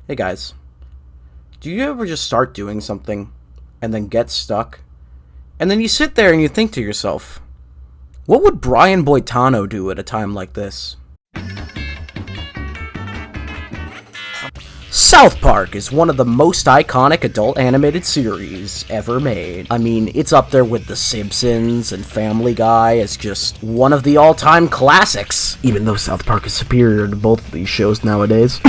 Hey guys, do you ever just start doing something and then get stuck? And then you sit there and you think to yourself, what would Brian Boitano do at a time like this? South Park is one of the most iconic adult animated series ever made. I mean, it's up there with The Simpsons and Family Guy as just one of the all-time classics, even though South Park is superior to both of these shows nowadays.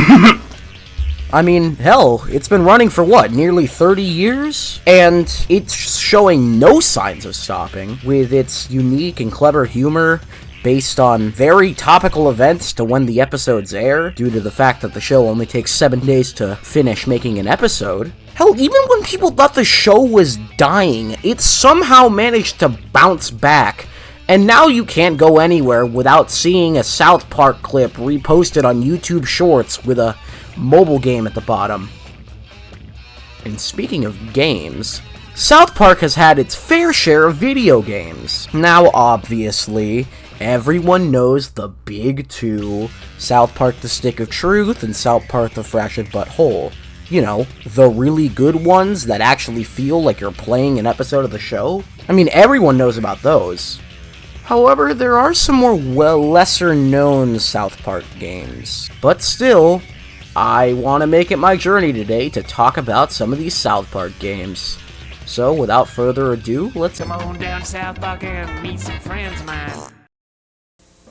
I mean, hell, it's been running for what, nearly 30 years? And it's showing no signs of stopping, with its unique and clever humor based on very topical events to when the episodes air, due to the fact that the show only takes 7 days to finish making an episode. Hell, even when people thought the show was dying, it somehow managed to bounce back. And now you can't go anywhere without seeing a South Park clip reposted on YouTube Shorts with a mobile game at the bottom. And speaking of games, South Park has had its fair share of video games. Now, obviously, everyone knows the big two, South Park The Stick of Truth and South Park The Fractured But Whole. You know, the really good ones that actually feel like you're playing an episode of the show. I mean, everyone knows about those. However, there are some more lesser-known South Park games. But still, I want to make it my journey today to talk about some of these South Park games. So, without further ado, let's come on down South Park and meet some friends of mine.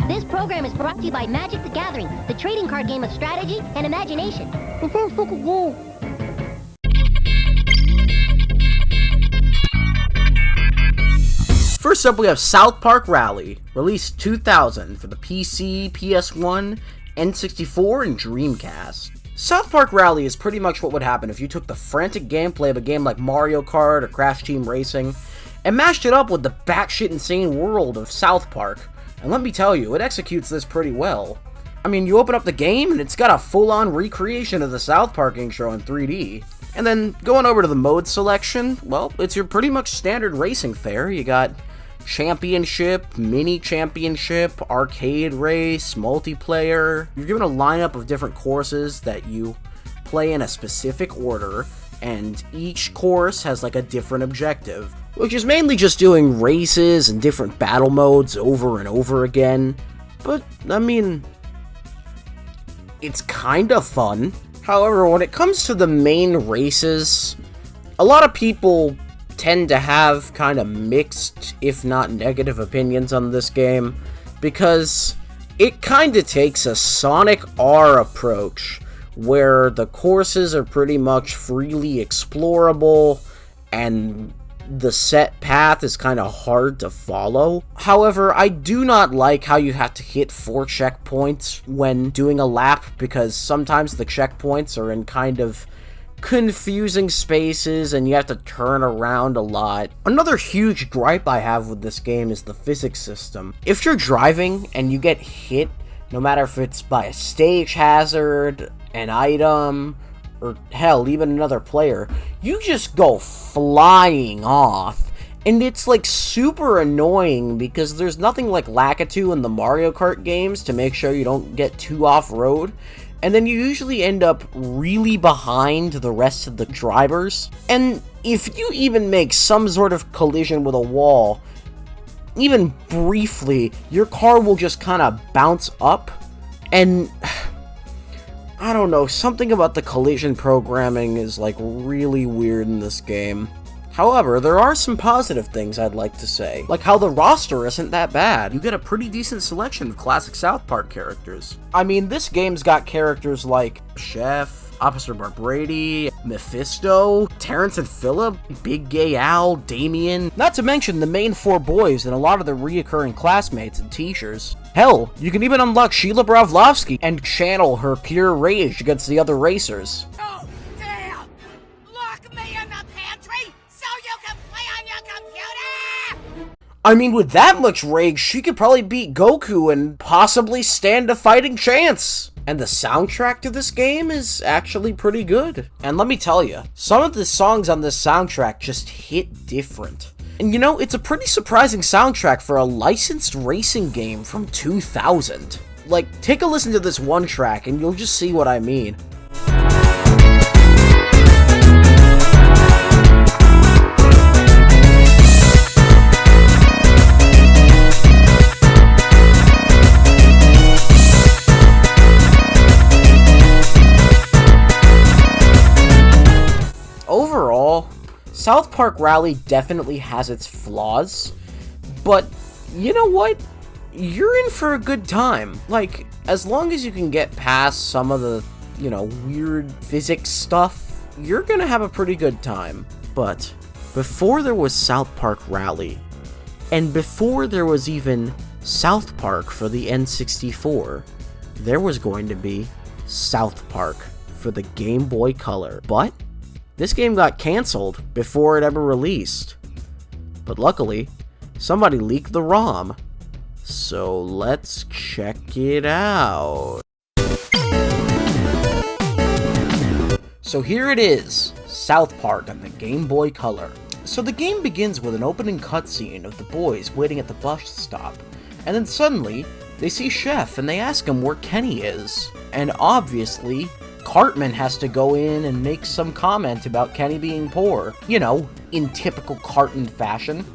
This program is brought to you by Magic the Gathering, the trading card game of strategy and imagination. It sounds fucking cool. First up, we have South Park Rally, released 2000 for the PC, PS1, N64, and Dreamcast. South Park Rally is pretty much what would happen if you took the frantic gameplay of a game like Mario Kart or Crash Team Racing and mashed it up with the batshit insane world of South Park. And let me tell you, it executes this pretty well. I mean, you open up the game and it's got a full-on recreation of the South Park intro in 3D. And then going over to the mode selection, well, it's your pretty much standard racing fare. You got Championship, Mini Championship, Arcade Race, Multiplayer. You're given a lineup of different courses that you play in a specific order, and each course has like a different objective, which is mainly just doing races and different battle modes over and over again. But, I mean, it's kinda fun. However, when it comes to the main races, a lot of people tend to have kind of mixed, if not negative, opinions on this game, because it kind of takes a Sonic R approach, where the courses are pretty much freely explorable, and the set path is kind of hard to follow. However, I do not like how you have to hit 4 checkpoints when doing a lap, because sometimes the checkpoints are in kind of confusing spaces and you have to turn around a lot. Another huge gripe I have with this game is the physics system. If you're driving and you get hit, no matter if it's by a stage hazard, an item, or hell, even another player, you just go flying off. And it's like super annoying because there's nothing like Lakitu in the Mario Kart games to make sure you don't get too off-road. And then you usually end up really behind the rest of the drivers. And if you even make some sort of collision with a wall, even briefly, your car will just kind of bounce up. And I don't know, something about the collision programming is like really weird in this game. However, there are some positive things I'd like to say, like how the roster isn't that bad. You get a pretty decent selection of classic South Park characters. I mean, this game's got characters like Chef, Officer Barbrady, Mephisto, Terrence and Phillip, Big Gay Al, Damien, not to mention the main 4 boys and a lot of their reoccurring classmates and teachers. Hell, you can even unlock Sheila Bravlovsky and channel her pure rage against the other racers. Oh, damn! Lock me in the pantry so you can play on your computer! I mean, with that much rage, she could probably beat Goku and possibly stand a fighting chance. And the soundtrack to this game is actually pretty good. And let me tell you, some of the songs on this soundtrack just hit different. And you know, it's a pretty surprising soundtrack for a licensed racing game from 2000. Like, take a listen to this one track and you'll just see what I mean. Park Rally definitely has its flaws, but you know what? You're in for a good time. Like, as long as you can get past some of the, weird physics stuff, you're gonna have a pretty good time. But before there was South Park Rally, and before there was even South Park for the N64, there was going to be South Park for the Game Boy Color. But this game got cancelled before it ever released. But luckily, somebody leaked the ROM. So let's check it out. So here it is, South Park on the Game Boy Color. So the game begins with an opening cutscene of the boys waiting at the bus stop, and then suddenly, they see Chef and they ask him where Kenny is. And obviously, Cartman has to go in and make some comment about Kenny being poor, in typical Cartman fashion.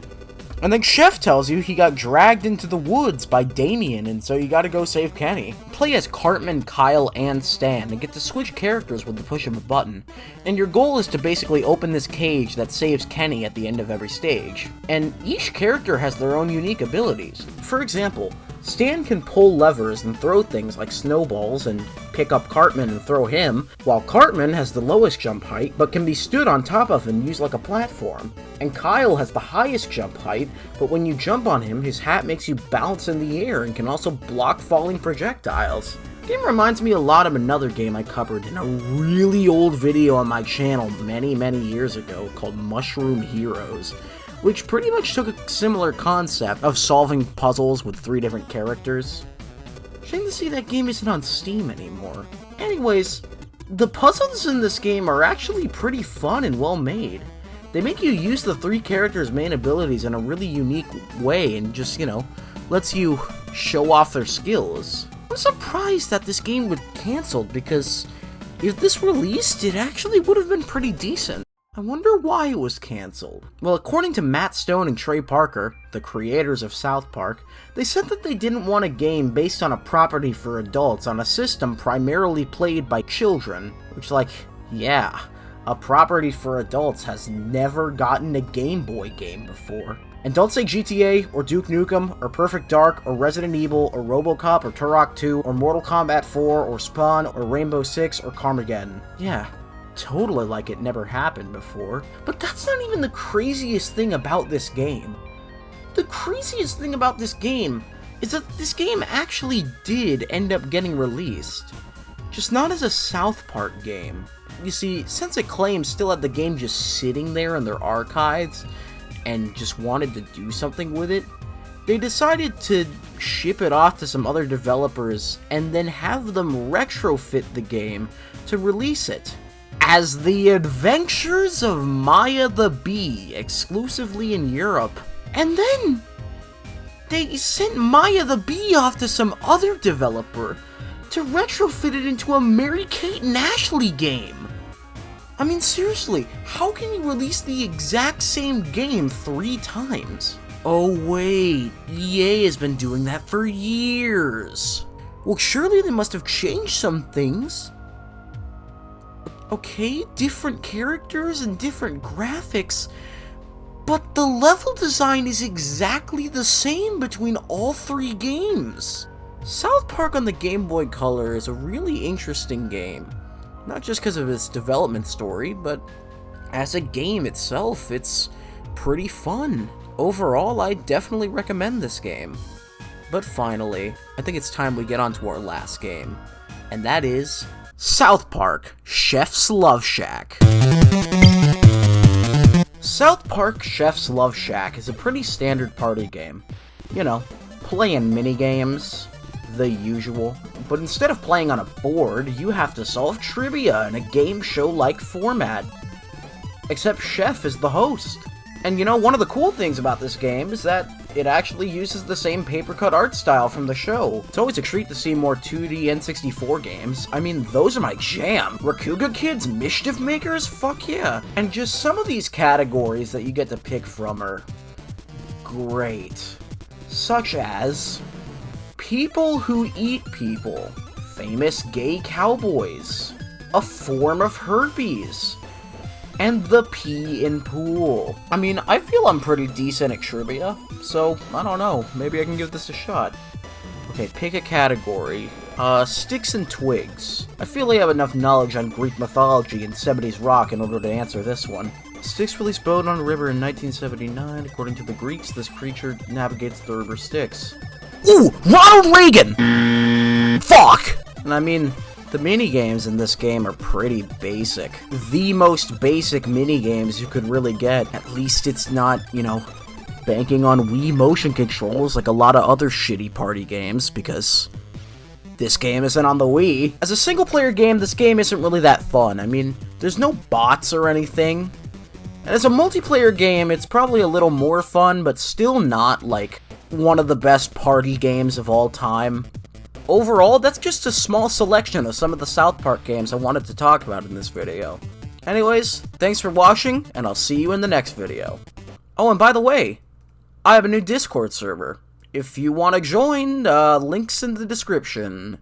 And then Chef tells you he got dragged into the woods by Damien, and so you gotta go save Kenny. Play as Cartman, Kyle, and Stan, and get to switch characters with the push of a button. And your goal is to basically open this cage that saves Kenny at the end of every stage. And each character has their own unique abilities. For example, Stan can pull levers and throw things like snowballs and pick up Cartman and throw him, while Cartman has the lowest jump height but can be stood on top of and used like a platform. And Kyle has the highest jump height, but when you jump on him, his hat makes you bounce in the air and can also block falling projectiles. The game reminds me a lot of another game I covered in a really old video on my channel many years ago called Mushroom Heroes, which pretty much took a similar concept of solving puzzles with 3 different characters. Shame to see that game isn't on Steam anymore. Anyways, the puzzles in this game are actually pretty fun and well made. They make you use the 3 characters' main abilities in a really unique way and just, lets you show off their skills. I'm surprised that this game was cancelled because if this released, it actually would have been pretty decent. I wonder why it was cancelled. Well, according to Matt Stone and Trey Parker, the creators of South Park, they said that they didn't want a game based on a property for adults on a system primarily played by children. Which, yeah, a property for adults has never gotten a Game Boy game before. And don't say GTA, or Duke Nukem, or Perfect Dark, or Resident Evil, or RoboCop, or Turok 2, or Mortal Kombat 4, or Spawn, or Rainbow Six, or Carmageddon. Yeah. Totally like it never happened before. But that's not even the craziest thing about this game. The craziest thing about this game is that this game actually did end up getting released. Just not as a South Park game. You see, since Acclaim still had the game just sitting there in their archives, and just wanted to do something with it, they decided to ship it off to some other developers and then have them retrofit the game to release it as The Adventures of Maya the Bee, exclusively in Europe. And then they sent Maya the Bee off to some other developer to retrofit it into a Mary-Kate and Ashley game. I mean, seriously, how can you release the exact same game 3 times? Oh wait, EA has been doing that for years. Well, surely they must have changed some things. Okay, different characters and different graphics, but the level design is exactly the same between all 3 games. South Park on the Game Boy Color is a really interesting game. Not just because of its development story, but as a game itself, it's pretty fun. Overall, I definitely recommend this game. But finally, I think it's time we get on to our last game, and that is South Park Chef's Love Shack. South Park Chef's Love Shack is a pretty standard party game. You know, playing minigames, the usual. But instead of playing on a board, you have to solve trivia in a game show-like format. Except Chef is the host. And you know, one of the cool things about this game is that it actually uses the same paper-cut art style from the show. It's always a treat to see more 2D N64 games. I mean, those are my jam. Rakuga Kids, Mischief Makers? Fuck yeah. And just some of these categories that you get to pick from are great. Such as people who eat people, famous gay cowboys, a form of herpes, and the P in pool. I mean, I feel I'm pretty decent at trivia, so I don't know, maybe I can give this a shot. Okay, pick a category. Sticks and twigs. I feel I have enough knowledge on Greek mythology and 70s rock in order to answer this one. Styx released boat on a river in 1979. According to the Greeks, this creature navigates the river Styx. Ooh! Ronald Reagan! Fuck! And I mean, the minigames in this game are pretty basic. The most basic minigames you could really get. At least it's not, you know, banking on Wii motion controls like a lot of other shitty party games, because this game isn't on the Wii. As a single-player game, this game isn't really that fun. I mean, there's no bots or anything. And as a multiplayer game, it's probably a little more fun, but still not, like, one of the best party games of all time. Overall, that's just a small selection of some of the South Park games I wanted to talk about in this video. Anyways, thanks for watching, and I'll see you in the next video. Oh, and by the way, I have a new Discord server. If you want to join, links in the description.